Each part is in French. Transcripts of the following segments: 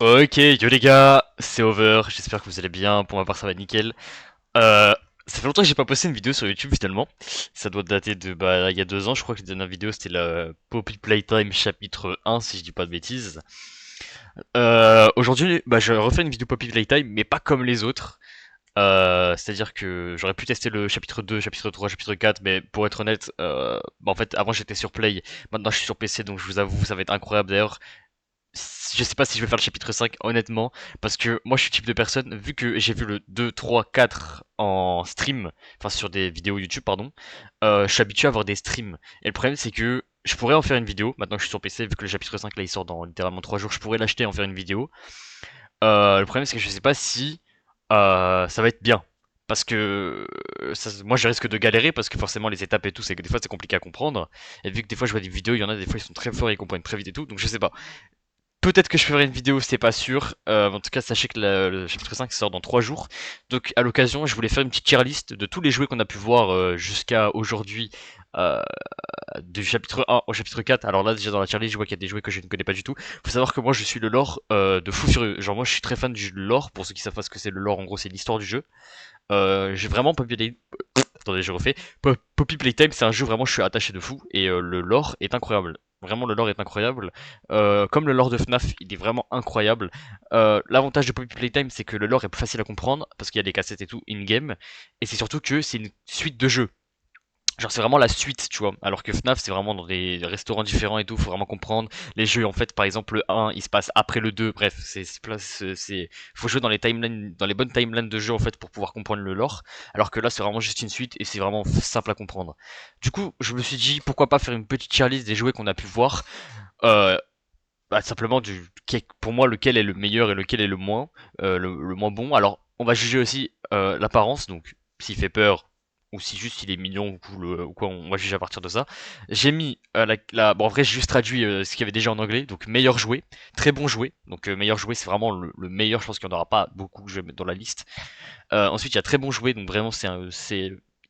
Ok, yo les gars, c'est Over, j'espère que vous allez bien, pour ma part ça va nickel. Euh, Ça fait longtemps que j'ai pas posté une vidéo sur YouTube finalement, ça doit dater de il y a 2 ans, je crois que la dernière vidéo c'était la Poppy Playtime chapitre 1 si je dis pas de bêtises. Aujourd'hui je refais une vidéo Poppy Playtime mais pas comme les autres. C'est-à-dire que j'aurais pu tester le chapitre 2, chapitre 3, chapitre 4, mais pour être honnête, en fait avant j'étais sur Play, maintenant je suis sur PC donc je vous avoue ça va être incroyable d'ailleurs. Je sais pas si je vais faire le chapitre 5 honnêtement, parce que moi je suis le type de personne, vu que j'ai vu le 2, 3, 4 en stream, enfin sur des vidéos YouTube pardon, je suis habitué à avoir des streams. Et le problème c'est que je pourrais en faire une vidéo, maintenant que je suis sur PC, vu que le chapitre 5 là il sort dans littéralement 3 jours, je pourrais l'acheter et en faire une vidéo. Le problème c'est que je sais pas si ça va être bien. Parce que moi je risque de galérer parce que forcément les étapes et tout c'est que des fois c'est compliqué à comprendre et vu que des fois je vois des vidéos il y en a des fois ils sont très forts et ils comprennent très vite et tout donc je sais pas. Peut-être que je ferai une vidéo, c'est pas sûr. En tout cas, sachez que le chapitre 5 sort dans 3 jours. Donc, à l'occasion, je voulais faire une petite tier list de tous les jouets qu'on a pu voir jusqu'à aujourd'hui, euh, du chapitre 1 au chapitre 4. Alors là, déjà dans la tier list, je vois qu'il y a des jouets que je ne connais pas du tout. Faut savoir que moi, je suis le lore de fou furieux. Genre, moi, je suis très fan du lore. Pour ceux qui savent pas ce que c'est le lore, en gros, c'est l'histoire du jeu. J'ai vraiment pas pu. Attendez, je refais. Poppy Playtime, c'est un jeu vraiment, je suis attaché de fou et le lore est incroyable. Vraiment, le lore est incroyable. Comme le lore de FNAF, il est vraiment incroyable. L'avantage de Poppy Playtime, c'est que le lore est plus facile à comprendre parce qu'il y a des cassettes et tout in-game. Et c'est surtout que c'est une suite de jeux. Genre c'est vraiment la suite, tu vois. Alors que FNAF c'est vraiment dans des restaurants différents et tout, faut vraiment comprendre. Les jeux en fait, par exemple le 1, il se passe après le 2, bref, faut jouer dans les timelines, dans les bonnes timelines de jeu en fait pour pouvoir comprendre le lore. Alors que là c'est vraiment juste une suite et c'est vraiment simple à comprendre. Du coup, je me suis dit pourquoi pas faire une petite tier list des jouets qu'on a pu voir. Euh, Simplement pour moi lequel est le meilleur et lequel est le moins bon. Alors on va juger aussi l'apparence, donc s'il fait peur ou si juste il est mignon ou quoi, on va juger à partir de ça. J'ai mis bon en vrai j'ai juste traduit ce qu'il y avait déjà en anglais, donc meilleur jouet, très bon jouet. Donc meilleur jouet c'est vraiment le meilleur, je pense qu'il n'y en aura pas beaucoup que je vais mettre dans la liste. Ensuite, il y a très bon jouet, donc vraiment,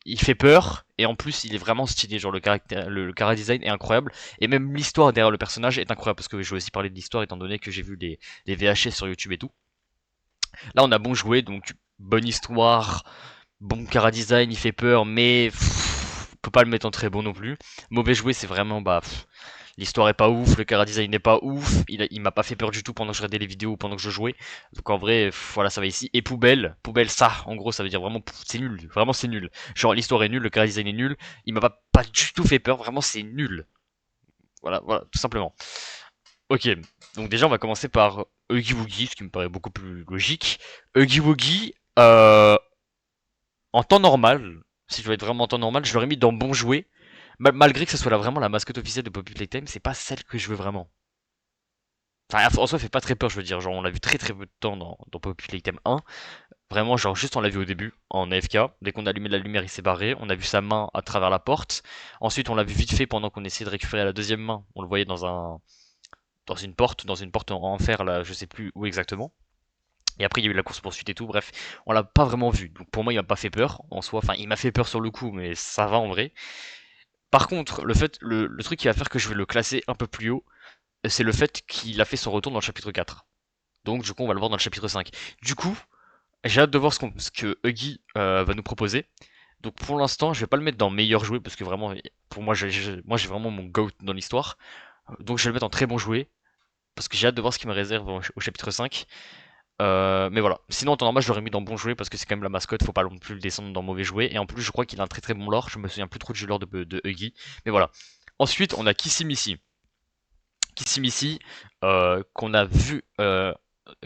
il fait peur, et en plus, il est vraiment stylé. Genre, le chara design est incroyable, et même l'histoire derrière le personnage est incroyable, parce que je vais aussi parler de l'histoire, étant donné que j'ai vu les VHS sur YouTube et tout. Là, on a bon jouet, donc bonne histoire, bon chara design, il fait peur, mais on peut pas le mettre en très bon non plus. Mauvais jouet, c'est vraiment, l'histoire est pas ouf, le chara design n'est pas ouf, il m'a pas fait peur du tout pendant que je regardais les vidéos ou pendant que je jouais. Donc en vrai, voilà, ça va ici. Et poubelle, ça, en gros, ça veut dire vraiment, c'est nul, vraiment c'est nul. Genre l'histoire est nulle, le chara design est nul, il m'a pas du tout fait peur, vraiment c'est nul. Voilà, tout simplement. Ok, donc déjà on va commencer par Huggy Wuggy, ce qui me paraît beaucoup plus logique. Huggy Wuggy, en temps normal, si je veux être vraiment en temps normal, je l'aurais mis dans bon jouet. Malgré que ce soit vraiment la mascotte officielle de Poppy Playtime, c'est pas celle que je veux vraiment. Enfin, en soi, elle fait pas très peur, je veux dire. Genre, on l'a vu très très peu de temps dans Poppy Playtime 1. Vraiment, genre, juste on l'a vu au début, en AFK. Dès qu'on a allumé la lumière, il s'est barré. On a vu sa main à travers la porte. Ensuite, on l'a vu vite fait pendant qu'on essayait de récupérer la deuxième main. On le voyait dans une porte en fer, là, je sais plus où exactement. Et après, il y a eu la course-poursuite et tout. Bref, on l'a pas vraiment vu. Donc, pour moi, il m'a pas fait peur en soi. Enfin, il m'a fait peur sur le coup, mais ça va en vrai. Par contre, le truc qui va faire que je vais le classer un peu plus haut, c'est le fait qu'il a fait son retour dans le chapitre 4. Donc du coup on va le voir dans le chapitre 5. Du coup, j'ai hâte de voir ce que Huggy va nous proposer. Donc pour l'instant, je vais pas le mettre dans meilleur jouet parce que vraiment, pour moi, moi j'ai vraiment mon GOAT dans l'histoire. Donc je vais le mettre en très bon jouet parce que j'ai hâte de voir ce qu'il me réserve au chapitre 5. Mais voilà. Sinon, en temps normal, je l'aurais mis dans bon jouet parce que c'est quand même la mascotte, faut pas non plus le descendre dans mauvais jouet. Et en plus, je crois qu'il a un très très bon lore. Je me souviens plus trop du lore de Huggy. Mais voilà. Ensuite, on a Kissimissy. Kissimissy, qu'on a vu,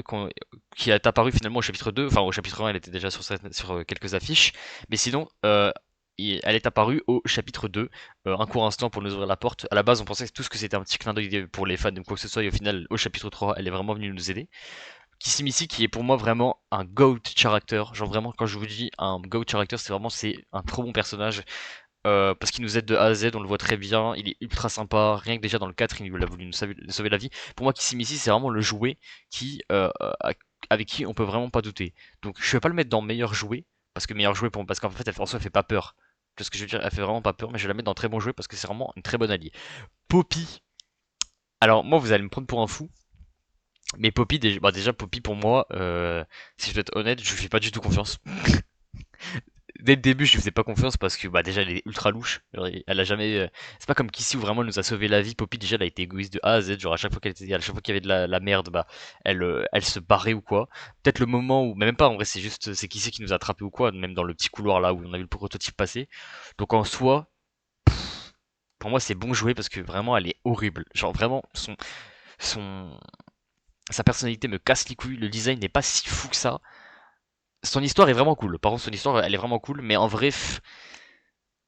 qu'on- qui est apparu finalement au chapitre 2, enfin au chapitre 1 elle était déjà sur quelques affiches, mais sinon elle est apparue au chapitre 2, un court instant pour nous ouvrir la porte. À la base on pensait que tout ce que c'était un petit clin d'œil pour les fans de quoi que ce soit et au final au chapitre 3 elle est vraiment venue nous aider. Kissimissy qui est pour moi vraiment un GOAT character, genre vraiment quand je vous dis un GOAT character c'est un trop bon personnage. Parce qu'il nous aide de A à Z, on le voit très bien, il est ultra sympa, rien que déjà dans le 4, il a voulu nous sauver la vie. Pour moi, Kissimissy, c'est vraiment le jouet qui, avec qui on peut vraiment pas douter. Donc je vais pas le mettre dans meilleur jouet, parce que meilleur jouet, parce qu'en fait, en soi, elle fait pas peur. Tu vois ce que je veux dire, elle fait vraiment pas peur, mais je vais la mettre dans très bon jouet parce que c'est vraiment une très bonne alliée. Poppy, alors moi, vous allez me prendre pour un fou, Mais Poppy, déjà Poppy pour moi, si je dois être honnête, je lui fais pas du tout confiance. Dès le début, je lui faisais pas confiance parce que bah déjà elle est ultra louche. Genre, elle a jamais. C'est pas comme Kissy où vraiment elle nous a sauvé la vie. Poppy déjà elle a été égoïste de A à Z. Genre à chaque fois qu'il y avait de la merde, bah elle se barrait ou quoi. Peut-être le moment où, mais même pas en vrai, c'est Kissy qui nous a attrapé ou quoi. Même dans le petit couloir là où on a vu le prototype passer. Donc en soi, pour moi c'est bon jouer parce que vraiment elle est horrible. Genre vraiment son sa personnalité me casse les couilles. Le design n'est pas si fou que ça. Son histoire est vraiment cool. Par contre, son histoire, elle est vraiment cool, mais en vrai,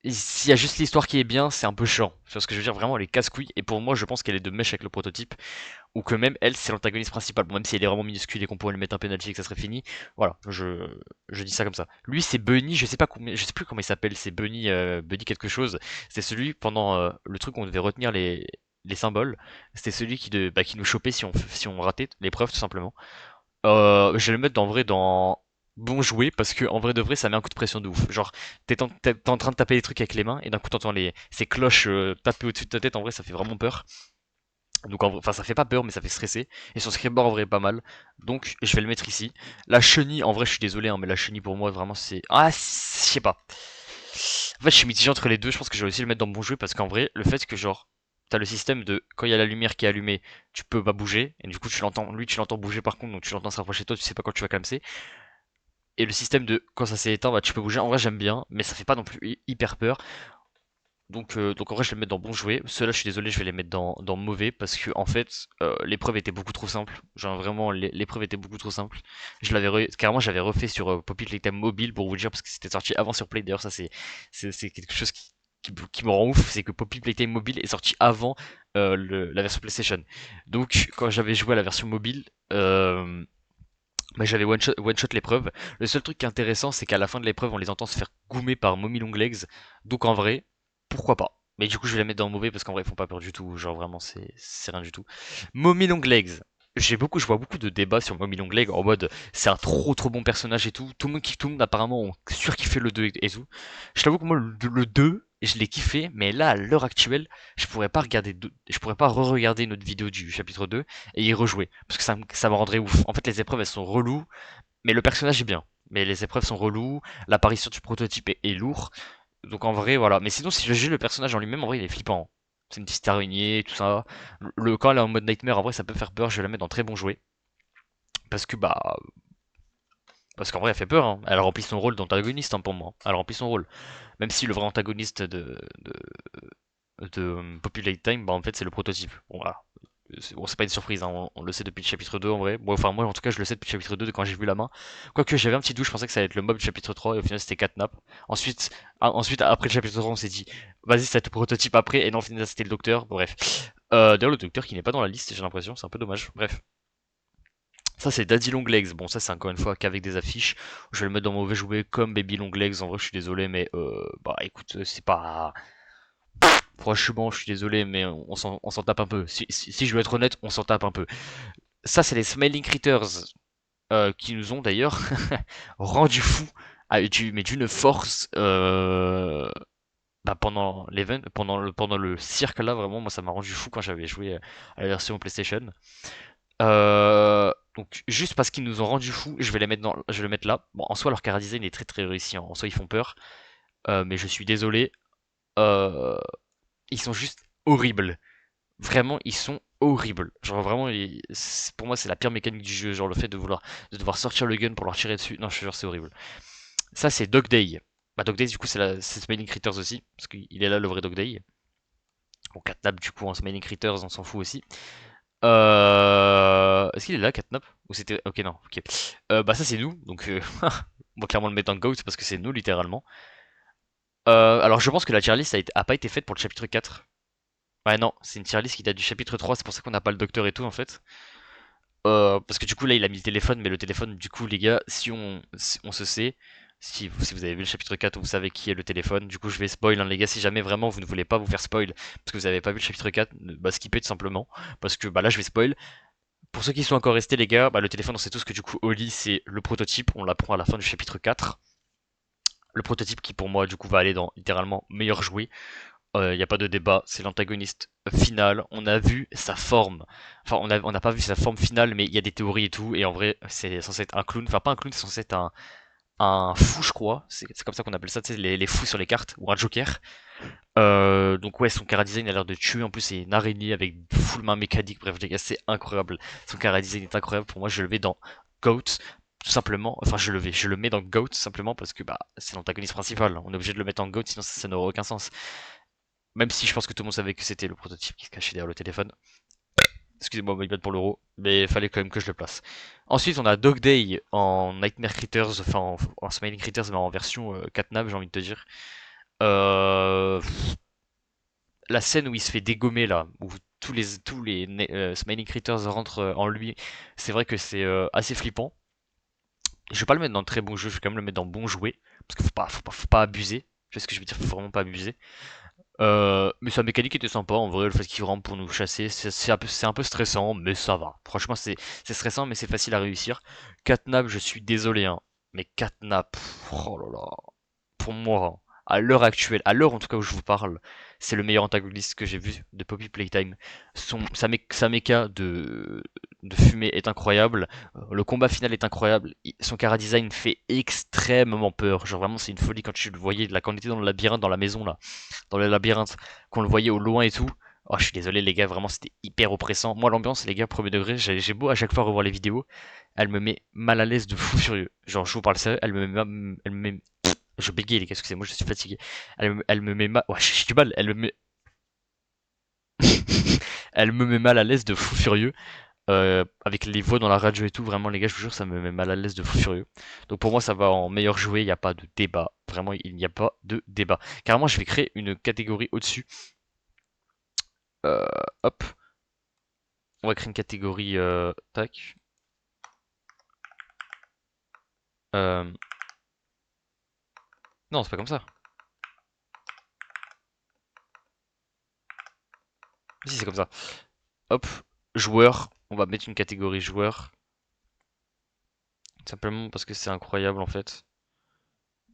s'il y a juste l'histoire qui est bien, c'est un peu chiant. Tu vois ce que je veux dire? Vraiment, elle est casse-couille. Et pour moi, je pense qu'elle est de mèche avec le prototype. Ou que même elle, c'est l'antagoniste principal. Bon, même si elle est vraiment minuscule et qu'on pourrait lui mettre un penalty et que ça serait fini. Voilà, je dis ça comme ça. Lui, c'est Bunny, je sais plus comment il s'appelle. C'est Bunny, Bunny quelque chose. C'est celui, pendant le truc où on devait retenir les symboles. C'était celui qui nous chopait si on ratait l'épreuve, tout simplement. Je vais le mettre en vrai dans bon jouer parce que en vrai de vrai ça met un coup de pression de ouf. Genre t'es en train de taper les trucs avec les mains et d'un coup t'entends ces cloches taper au-dessus de ta tête, en vrai ça fait vraiment peur. Donc enfin ça fait pas peur mais ça fait stresser. Et son scriptboard en vrai est pas mal. Donc je vais le mettre ici. La chenille, en vrai je suis désolé hein, mais la chenille pour moi vraiment c'est. Ah je sais pas. En fait je suis mitigé entre les deux, je pense que je vais aussi le mettre dans bon jouer parce qu'en vrai le fait que genre t'as le système de quand il y a la lumière qui est allumée, tu peux pas bouger, et du coup tu l'entends bouger par contre, donc tu l'entends se rapprocher de toi, tu sais pas quand tu vas clamser. Et le système de quand ça s'est éteint, bah tu peux bouger. En vrai j'aime bien, mais ça fait pas non plus hyper peur. Donc en vrai je vais le mettre dans bon jouet. Ceux-là je suis désolé, je vais les mettre dans mauvais parce que en fait l'épreuve était beaucoup trop simple. Genre vraiment l'épreuve était beaucoup trop simple. Carrément j'avais refait sur Poppy Playtime mobile pour vous dire parce que c'était sorti avant sur Play. D'ailleurs ça c'est quelque chose qui me rend ouf, c'est que Poppy Playtime mobile est sorti avant la version PlayStation. Donc quand j'avais joué à la version mobile, bah, j'avais one shot l'épreuve. Le seul truc qui est intéressant, c'est qu'à la fin de l'épreuve, on les entend se faire goumer par Mommy Long Legs. Donc en vrai, pourquoi pas. Mais du coup, je vais la mettre dans le mauvais parce qu'en vrai, ils font pas peur du tout. Genre vraiment, c'est rien du tout. Mommy Long Legs. Je vois beaucoup de débats sur Mommy Long Legs en mode c'est un trop bon personnage et tout. Tout le monde kiffe, tout le monde apparemment ont surkiffé le 2 et tout. Je t'avoue que moi, le 2, je l'ai kiffé, mais là, à l'heure actuelle, je pourrais pas re-regarder une autre vidéo du chapitre 2 et y rejouer. Parce que ça me rendrait ouf. En fait, les épreuves, elles sont reloues, mais le personnage est bien. Mais les épreuves sont reloues, l'apparition du prototype est lourd. Donc en vrai, voilà. Mais sinon, si je juge le personnage en lui-même, en vrai, il est flippant. C'est une petite araignée, tout ça. Quand elle est en mode nightmare, en vrai, ça peut faire peur. Je vais la mettre dans très bon jouet. Parce que, bah. Parce qu'en vrai, elle fait peur. Hein. Elle remplit son rôle d'antagoniste hein, pour moi. Elle remplit son rôle. Même si le vrai antagoniste de Populate Time, bah en fait, c'est le prototype. Bon, voilà. C'est pas une surprise, hein, on le sait depuis le chapitre 2 en vrai. Bon, enfin, moi en tout cas, je le sais depuis le chapitre 2 de quand j'ai vu la main. Quoique j'avais un petit doute, je pensais que ça allait être le mob du chapitre 3 et au final c'était Catnap. Ensuite, après le chapitre 3, on s'est dit, vas-y, ça va être le prototype après, et non, au final c'était le docteur. Bon, bref. D'ailleurs, le docteur qui n'est pas dans la liste, j'ai l'impression, c'est un peu dommage. Bref. Ça, c'est Daddy Longlegs. Bon, ça, c'est encore une fois qu'avec des affiches. Je vais le mettre dans mauvais jouet comme Baby Longlegs. En vrai, je suis désolé, mais bah écoute, c'est pas. Franchement, je suis désolé, mais on s'en tape un peu. Si je veux être honnête, on s'en tape un peu. Ça, c'est les Smiling Critters qui nous ont d'ailleurs rendu fous mais d'une force bah, pendant l'event, pendant le cirque là, vraiment, moi ça m'a rendu fou quand j'avais joué à la version PlayStation. Donc juste parce qu'ils nous ont rendu fous, je vais le mettre là. Bon, en soi, leur chara design est très réussi. Hein. En soi, ils font peur, mais je suis désolé. Euh, Ils sont juste horribles. Vraiment, ils sont horribles. Genre vraiment, pour moi, c'est la pire mécanique du jeu. Genre le fait de devoir sortir le gun pour leur tirer dessus. Non, je te jure, c'est horrible. Ça, c'est Dog Day. Bah, Dog Day, du coup, c'est Smiling Critters aussi, parce qu'il est là le vrai Dog Day. Bon, Catnap, du coup, en Smiling Critters, on s'en fout aussi. Est-ce qu'il est là, Catnap? Ou c'était. Ok, non, ok. Bah, ça, c'est nous, donc on va clairement le mettre en GOAT parce que c'est nous, littéralement. Alors, je pense que la tier list a pas été faite pour le chapitre 4. Ouais, non, c'est une tier list qui date du chapitre 3, c'est pour ça qu'on n'a pas le docteur et tout, en fait. Parce que du coup là il a mis le téléphone, mais le téléphone du coup les gars, si on se sait, si vous avez vu le chapitre 4, vous savez qui est le téléphone. Du coup je vais spoil hein, les gars, si jamais vraiment vous ne voulez pas vous faire spoil parce que vous avez pas vu le chapitre 4, bah skippez tout simplement. Parce que bah là je vais spoil. Pour ceux qui sont encore restés les gars, bah le téléphone on sait tous que du coup Oli c'est le prototype, on l'apprend à la fin du chapitre 4. Le prototype qui pour moi du coup va aller dans littéralement meilleur jouet. Il n'y a pas de débat, c'est l'antagoniste final. On a vu sa forme. Enfin, on n'a pas vu sa forme finale, mais il y a des théories et tout. Et en vrai, c'est censé être un clown. Enfin, pas un clown, c'est censé être un fou, je crois. C'est comme ça qu'on appelle ça, tu sais, les fous sur les cartes, ou un joker. Donc ouais, son chara design a l'air de tuer. En plus, c'est une araignée avec full main mécanique. Bref, les gars, c'est incroyable. Son chara design est incroyable. Pour moi, je le mets dans GOAT. Tout simplement, enfin je le mets dans GOAT simplement parce que bah c'est l'antagoniste principal. On est obligé de le mettre en GOAT, sinon ça n'aurait aucun sens. Même si je pense que tout le monde savait que c'était le prototype qui se cachait derrière le téléphone. Excusez-moi, my bad pour l'euro, mais il fallait quand même que je le place. Ensuite, on a Dog Day en Nightmare Critters, enfin en Smiling Critters, mais en version catnap, j'ai envie de te dire. Euh, la scène où il se fait dégommer là, où tous les Smiling Critters rentrent en lui, c'est vrai que c'est assez flippant. Je vais pas le mettre dans très bon jeu, je vais quand même le mettre dans bon jouet, parce qu'il faut pas abuser. Tu vois ce que je veux dire, faut vraiment pas abuser. Mais sa mécanique était sympa en vrai, le fait qu'il rampe pour nous chasser, c'est un peu stressant, mais ça va. Franchement, c'est stressant, mais c'est facile à réussir. Catnap, je suis désolé, hein, mais Catnap, oh là là, pour moi, à l'heure actuelle, à l'heure en tout cas où je vous parle, c'est le meilleur antagoniste que j'ai vu de Poppy Playtime. Sa méca de fumée est incroyable, le combat final est incroyable, son chara design fait extrêmement peur. Genre vraiment, c'est une folie quand tu le voyais, là, quand on était dans le labyrinthe, dans la maison là dans le labyrinthe, qu'on le voyait au loin et tout. Oh, je suis désolé, les gars, vraiment, c'était hyper oppressant. Moi, l'ambiance, les gars, premier degré, j'ai beau à chaque fois revoir les vidéos, elle me met mal à l'aise de fou furieux. Genre, je vous parle sérieux, elle me met, je bégaye, les gars, excusez-moi, je suis fatigué. Elle me met mal, ouais, j'ai du mal, elle me met, elle me met mal à l'aise de fou furieux. Avec les voix dans la radio et tout, vraiment, les gars, je vous jure, ça me met mal à l'aise de fou furieux. Donc, pour moi, ça va en meilleur jouet, il n'y a pas de débat. Vraiment, il n'y a pas de débat. Carrément, je vais créer une catégorie au-dessus. Euh, hop. On va créer une catégorie, tac. Euh, non, c'est pas comme ça. Si, c'est comme ça. Hop, joueur. On va mettre une catégorie joueur. Simplement parce que c'est incroyable en fait.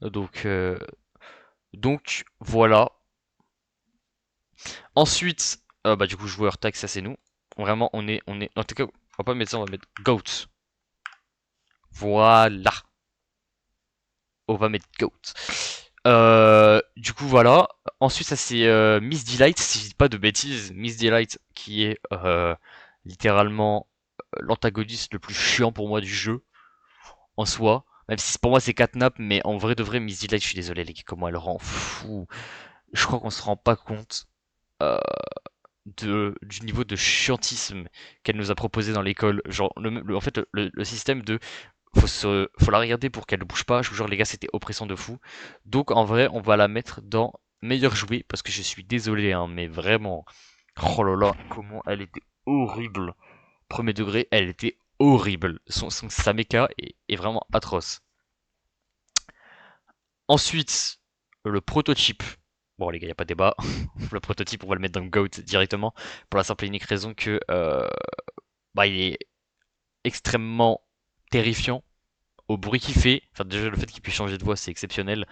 Donc, euh, donc voilà. Ensuite, bah du coup joueur, tac, ça c'est nous. Vraiment, on est. En tout cas, on va pas mettre ça, on va mettre GOAT. Voilà. On va mettre GOAT. Du coup voilà. Ensuite ça c'est Miss Delight, si je dis pas de bêtises, Miss Delight qui est littéralement l'antagoniste le plus chiant pour moi du jeu en soi. Même si pour moi c'est Catnap, mais en vrai de vrai Miss Delight, je suis désolé les gars, comment elle rend fou. Je crois qu'on se rend pas compte euh, du niveau de chiantisme qu'elle nous a proposé dans l'école. Genre en fait le système de faut la regarder pour qu'elle ne bouge pas. Je vous jure, les gars, c'était oppressant de fou. Donc, en vrai, on va la mettre dans meilleur jouet parce que je suis désolé, hein, mais vraiment. Oh là là, comment elle était horrible. Premier degré, elle était horrible. Sa méca est vraiment atroce. Ensuite, le prototype. Bon, les gars, il n'y a pas de débat. Le prototype, on va le mettre dans le GOAT directement. Pour la simple et unique raison que bah, il est extrêmement terrifiant au bruit qu'il fait. Enfin, déjà, le fait qu'il puisse changer de voix, c'est exceptionnel.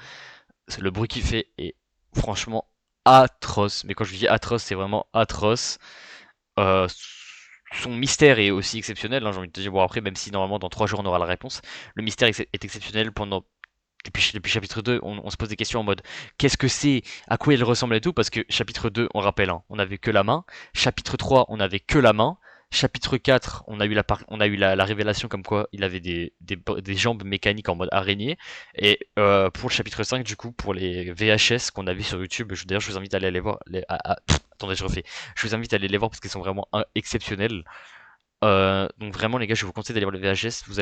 Le bruit qu'il fait est franchement atroce. Mais quand je dis atroce, c'est vraiment atroce. Euh, Son mystère est aussi exceptionnel, hein, j'ai envie de te dire. Bon, après, même si normalement dans 3 jours on aura la réponse, le mystère est exceptionnel pendant. Depuis chapitre 2, on se pose des questions en mode qu'est-ce que c'est, à quoi il ressemble et tout, parce que chapitre 2, on rappelle, hein, on avait que la main. Chapitre 3, on avait que la main. Chapitre 4, on a eu la révélation comme quoi il avait des jambes mécaniques en mode araignée. Et pour le chapitre 5, du coup, pour les VHS qu'on a vu sur YouTube, d'ailleurs, je vous invite à aller les voir. Attendez, je refais. Je vous invite à aller les voir parce qu'ils sont vraiment exceptionnels. Donc vraiment les gars, je vous conseille d'aller voir le VHS. Vous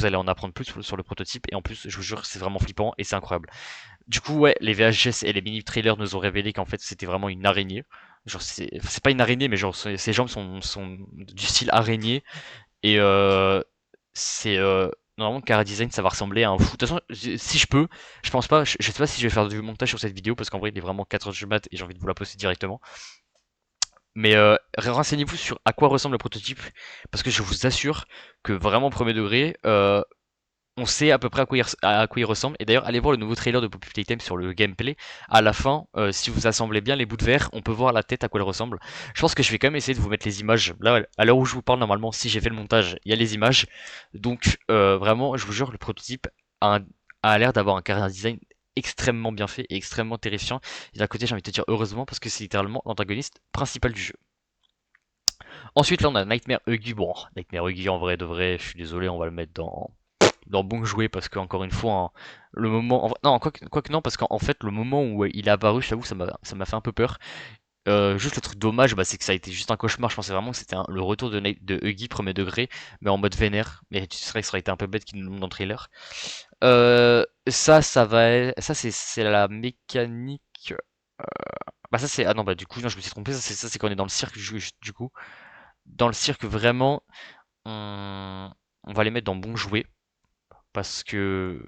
allez en apprendre plus sur le prototype et en plus, je vous jure, c'est vraiment flippant et c'est incroyable. Du coup, ouais, les VHS et les mini trailers nous ont révélé qu'en fait c'était vraiment une araignée. Genre c'est pas une araignée, mais genre ses jambes sont du style araignée et c'est normalement Cara Design ça va ressembler à un fou. De toute façon, si je peux, je pense pas, je sais pas si je vais faire du montage sur cette vidéo parce qu'en vrai il est vraiment 4h du mat et j'ai envie de vous la poster directement. Mais renseignez-vous sur à quoi ressemble le prototype, parce que je vous assure que vraiment premier degré, on sait à peu près à quoi il ressemble. Et d'ailleurs, allez voir le nouveau trailer de Poppy Playtime sur le gameplay. À la fin, si vous assemblez bien les bouts de verre, on peut voir la tête à quoi elle ressemble. Je pense que je vais quand même essayer de vous mettre les images. Là, à l'heure où je vous parle, normalement, si j'ai fait le montage, il y a les images. Donc, vraiment, je vous jure, le prototype a, a l'air d'avoir un caractère design extrêmement bien fait et extrêmement terrifiant. Et d'un côté, j'ai envie de te dire heureusement parce que c'est littéralement l'antagoniste principal du jeu. Ensuite, là, on a Nightmare Huggy. Bon, Nightmare Huggy, en vrai de vrai, je suis désolé, on va le mettre dans bon jouet parce que encore une fois hein, le moment non quoi que non parce qu'en fait le moment où il est apparu je t'avoue ça m'a fait un peu peur. Juste le truc dommage bah, c'est que ça a été juste un cauchemar. Je pensais vraiment que c'était le retour de Huggy premier degré mais en mode vénère, mais tu sais que ça aurait été un peu bête qu'il nous le montre dans le trailer. Ça va ça c'est la mécanique. Bah ça c'est ah non bah du coup non je me suis trompé, ça c'est quand on est dans le cirque du coup dans le cirque vraiment on va les mettre dans bon jouet parce que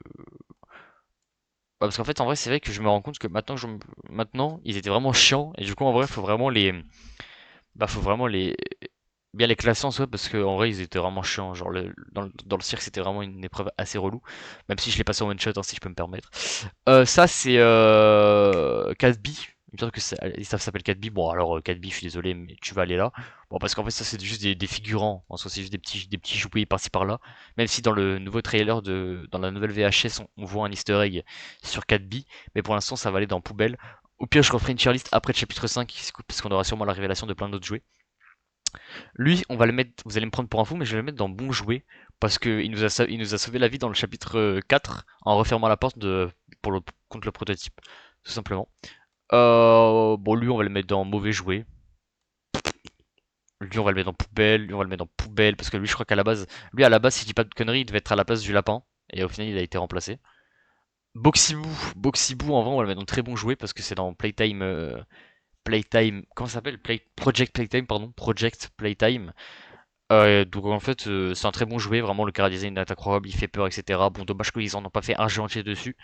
parce qu'en fait, en vrai, c'est vrai que je me rends compte que maintenant, ils étaient vraiment chiants et du coup, en vrai, faut vraiment les bien les classer en soi parce que en vrai, ils étaient vraiment chiants. Genre dans le cirque, c'était vraiment une épreuve assez relou, même si je l'ai passé en one shot, hein, si je peux me permettre. Ça, c'est 4B. Il me semble que ça s'appelle 4B. Bon, alors 4B, je suis désolé, mais tu vas aller là. Bon, parce qu'en fait, ça, c'est juste des figurants. En soi, c'est juste des petits jouets par-ci par-là. Même si dans le nouveau trailer, dans la nouvelle VHS, on voit un easter egg sur 4B. Mais pour l'instant, ça va aller dans poubelle. Au pire, je referai une tier list après le chapitre 5, parce qu'on aura sûrement la révélation de plein d'autres jouets. Lui, on va le mettre, vous allez me prendre pour un fou, mais je vais le mettre dans bon jouet, parce qu'il il nous a sauvé la vie dans le chapitre 4 en refermant la porte contre le prototype, tout simplement. Bon, lui, on va le mettre dans mauvais jouet. Lui, on va le mettre dans poubelle. Lui, on va le mettre dans poubelle, parce que lui, je crois qu'à la base, à la base, si je dis pas de conneries, il devait être à la place du lapin, et au final, il a été remplacé. Boxibou, en vrai, on va le mettre dans très bon jouet, parce que c'est dans Playtime. Comment ça s'appelle? Project Playtime, pardon. Project Playtime. Donc en fait, c'est un très bon jouet, vraiment le chara design est incroyable, il fait peur, etc. Bon, dommage qu'ils en ont pas fait un jeu entier dessus.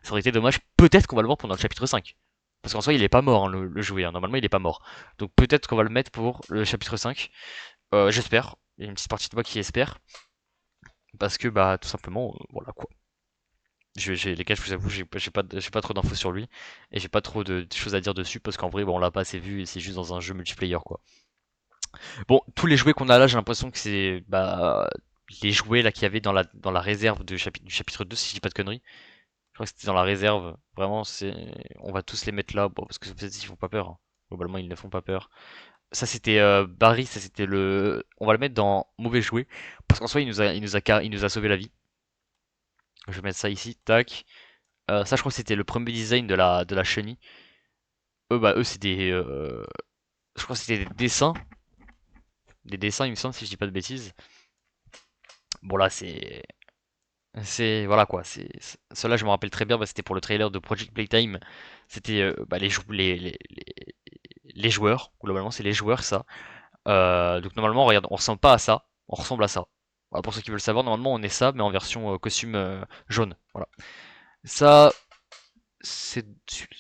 Ça aurait été dommage. Peut-être qu'on va le voir pendant le chapitre 5. Parce qu'en soi, il est pas mort, hein, le jouet, hein. Normalement, il est pas mort. Donc peut-être qu'on va le mettre pour le chapitre 5. J'espère. Il y a une petite partie de moi qui espère. Parce que, bah, tout simplement, voilà quoi. Les gars, je vous avoue, j'ai pas trop d'infos sur lui. Et j'ai pas trop de choses à dire dessus. Parce qu'en vrai, bon, on l'a pas assez vu et c'est juste dans un jeu multiplayer, quoi. Bon, tous les jouets qu'on a là, j'ai l'impression que c'est bah, les jouets là qu'il y avait dans la réserve du chapitre 2, si je dis pas de conneries. Je crois que c'était dans la réserve. Vraiment, on va tous les mettre là, bon, parce que peut-être ils font pas peur, hein. Globalement, ils ne font pas peur. Ça, c'était Barry, ça c'était le. On va le mettre dans mauvais jouet, parce qu'en soi, il nous a sauvé la vie. Je vais mettre ça ici, tac. Ça, je crois que c'était le premier design de la chenille. Eux, c'est je crois que c'était des dessins, il me semble, si je dis pas de bêtises. Bon là, voilà quoi, cela je me rappelle très bien, bah, c'était pour le trailer de Project Playtime. C'était bah, les joueurs, globalement c'est les joueurs ça. Donc normalement regarde, on ressemble pas à ça, on ressemble à ça. Voilà, pour ceux qui veulent savoir, normalement on est ça, mais en version costume jaune. Voilà. Ça, c'est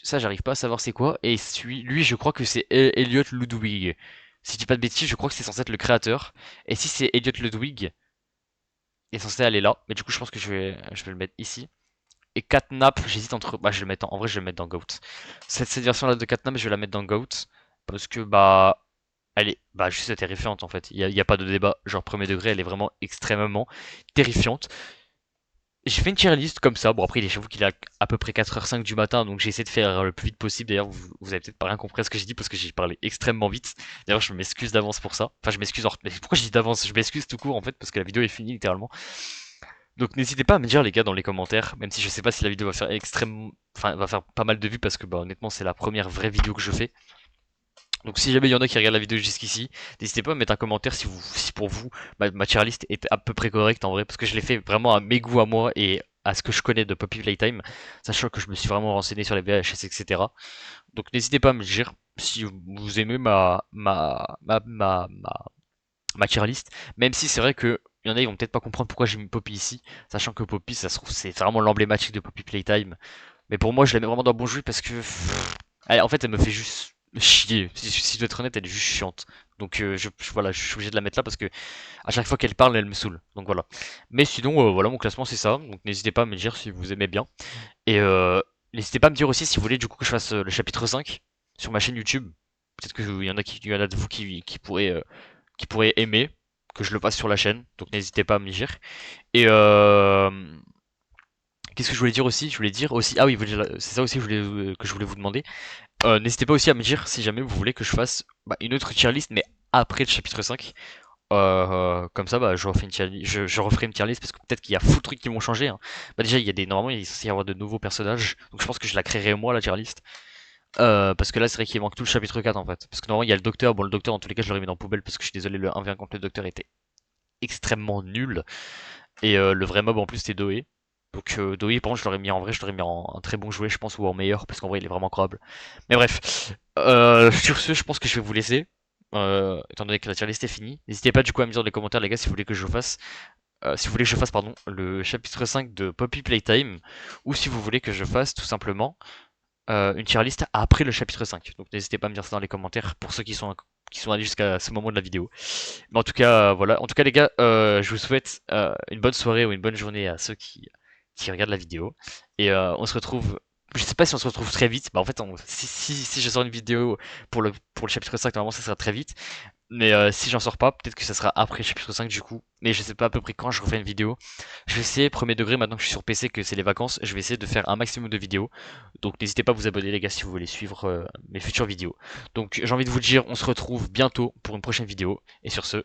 ça j'arrive pas à savoir c'est quoi. Et lui je crois que c'est Elliot Ludwig. Si je dis pas de bêtises, je crois que c'est censé être le créateur. Et si c'est Elliot Ludwig, il est censé aller là. Mais du coup je pense que je vais le mettre ici. Et Catnap, j'hésite entre. Bah, je vais le mettre en vrai, je vais le mettre dans Goat. Cette version-là de Catnap, je vais la mettre dans Goat. Parce que, bah. Elle est bah, juste terrifiante en fait. Il y a pas de débat. Genre, premier degré, elle est vraiment extrêmement terrifiante. J'ai fait une tier list comme ça. Bon, après, j'avoue qu'il est à peu près 4h05 du matin. Donc, j'ai essayé de faire le plus vite possible. D'ailleurs, vous avez peut-être pas rien compris à ce que j'ai dit parce que j'ai parlé extrêmement vite. D'ailleurs, je m'excuse d'avance pour ça. Enfin, je m'excuse. Mais pourquoi je dis d'avance? Je m'excuse tout court en fait parce que la vidéo est finie littéralement. Donc n'hésitez pas à me dire les gars dans les commentaires, même si je sais pas si la vidéo va faire enfin va faire pas mal de vues parce que bah honnêtement c'est la première vraie vidéo que je fais. Donc si jamais il y en a qui regardent la vidéo jusqu'ici, n'hésitez pas à mettre un commentaire si pour vous ma tier list est à peu près correcte en vrai, parce que je l'ai fait vraiment à mes goûts à moi et à ce que je connais de Poppy Playtime, sachant que je me suis vraiment renseigné sur les VHS, etc. Donc n'hésitez pas à me dire si vous aimez ma tier list, même si c'est vrai que il y en a, ils vont peut-être pas comprendre pourquoi j'ai mis Poppy ici, sachant que Poppy, ça se trouve, c'est vraiment l'emblématique de Poppy Playtime. Mais pour moi, je la mets vraiment dans bon jeu parce que, en fait, elle me fait juste chier. Si je dois être honnête, elle est juste chiante. Donc voilà, je suis obligé de la mettre là parce que à chaque fois qu'elle parle, elle me saoule. Donc voilà. Mais sinon, voilà, mon classement c'est ça. Donc n'hésitez pas à me dire si vous aimez bien. Et n'hésitez pas à me dire aussi si vous voulez du coup que je fasse le chapitre 5 sur ma chaîne YouTube. Peut-être qu'il y en a de vous qui pourraient aimer que je le fasse sur la chaîne. Donc n'hésitez pas à me le dire. Et qu'est-ce que je voulais dire aussi? Je voulais dire aussi, ah oui, c'est ça aussi que je voulais vous demander. N'hésitez pas aussi à me dire si jamais vous voulez que je fasse une autre tier list, mais après le chapitre 5. Comme ça, je refais je referai une tier list parce que peut-être qu'il y a full de trucs qui vont changer, hein. Déjà, normalement, il est censé y avoir de nouveaux personnages. Donc je pense que je la créerai moi, la tier list. Parce que là, c'est vrai qu'il manque tout le chapitre 4 en fait. Parce que normalement, il y a le docteur. Bon, le docteur, dans tous les cas, je l'aurais mis dans la poubelle parce que je suis désolé, le 1v1 contre le docteur était extrêmement nul. Et le vrai mob en plus, c'était Doé. Donc Doé, par contre, je l'aurais mis en un très bon jouet, je pense, ou en meilleur, parce qu'en vrai, il est vraiment incroyable. Mais bref, sur ce, je pense que je vais vous laisser. Étant donné que la tier list est finie. N'hésitez pas du coup à me dire dans les commentaires, les gars, si vous voulez que je fasse. Si vous voulez que je fasse pardon, le chapitre 5 de Poppy Playtime, ou si vous voulez que je fasse tout simplement une tier list après le chapitre 5. Donc n'hésitez pas à me dire ça dans les commentaires pour ceux qui sont allés jusqu'à ce moment de la vidéo. Mais en tout cas, voilà. En tout cas, les gars, je vous souhaite une bonne soirée ou une bonne journée à ceux qui regardent la vidéo. Et on se retrouve. Je sais pas si on se retrouve très vite. Bah, en fait, si je sors une vidéo pour le chapitre 5, normalement, ça sera très vite. Mais si j'en sors pas, peut-être que ça sera après le chapitre 5 du coup. Mais je sais pas à peu près quand je refais une vidéo. Je vais essayer, premier degré, maintenant que je suis sur PC, que c'est les vacances, je vais essayer de faire un maximum de vidéos. Donc n'hésitez pas à vous abonner les gars si vous voulez suivre mes futures vidéos. Donc j'ai envie de vous dire, on se retrouve bientôt pour une prochaine vidéo. Et sur ce,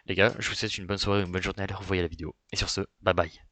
les gars, je vous souhaite une bonne soirée, une bonne journée à l'heure où vous voyez la vidéo. Et sur ce, bye bye.